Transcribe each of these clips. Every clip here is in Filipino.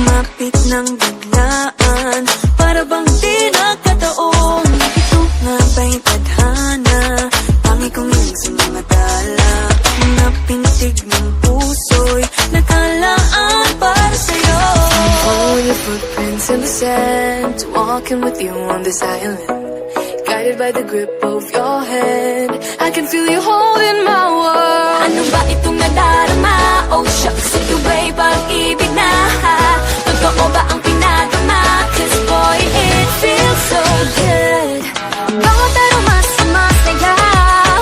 Lumapit ng biglaan, para bang di nagkataon. Ito nga ba'y tadhana, tangi kong ilig sa mga tala. Mga pintig ng puso'y nakalaan para sa'yo. Follow your footprints in the sand, walking with you on this island, guided by the grip of your hand. I can feel you holding my world. Ano ba itong nadarama? Oh shucks, ito ba'y pag-ibig na? Totoo ba ang pinadama? Cause boy, it feels so good. Bawat aroma sumasaya,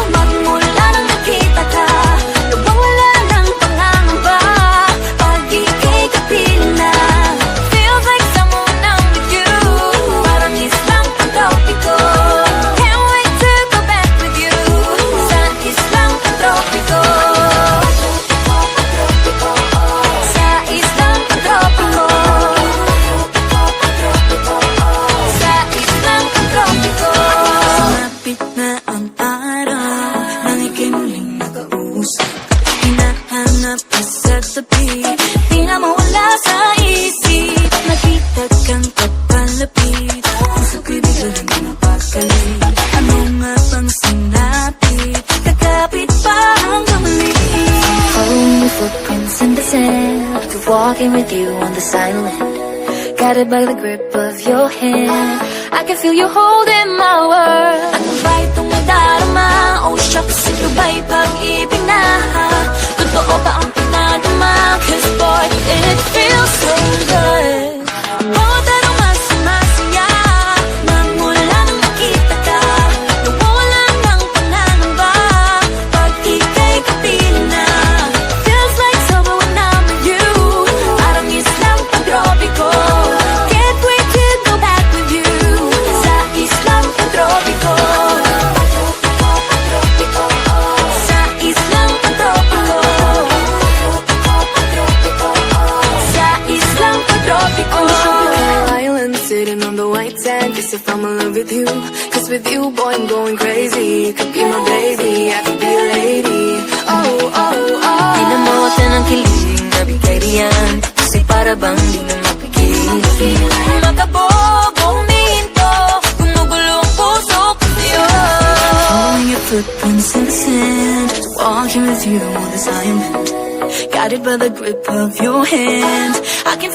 magmula nang nakita ka. Nawawala ng pangangamba, pag ika'y kapiling na. Feels like someone I'm with you, parang islang pantropiko. Can't wait to go back with you, sa islang pantropiko. Sa islang pantropiko. Sa islang pantropiko. Sumapit na ang araw, nang ika'y muling nakausap. Hinahanap ka sa tabi, di na mawala sa isip. Nakita kang papalapit, puso ko'y bigla lang napakalit. Ano nga bang sinapit, kakapit pa hanggang muli. Following your footprints in the sand, walking with you on this island, guided by the grip of your hand. I can feel you holding my world. Ano ba itong nadarama? Oh shucks, ito ba'y pag-ibig na? Totoo ba ang pinadama? Cause boy, it feels so good. Bawat aroma sumasaya, magmula nang nakita ka. Nawawala ng pangangamba, pag ika'y kapiling na. Feels like summer when I'm with you, parang islang pantropiko. Can't wait to go back with you, sa islang pantropiko. Sa islang pantropiko. Sa islang pantropiko. Island sitting on the white sand, guess if I'm in love with you. Cause with you, boy, I'm going crazy. Could be my baby, I could be a lady. Oh, oh, oh. Pinamawatan ng kilig, nabigay riyan, kasi para bang di na mapigil. Makabog, huminto, gumugulo ang puso ko sa'yo. Following your footprints in the sand, walking with you on this island, guided by the grip of your hand. I can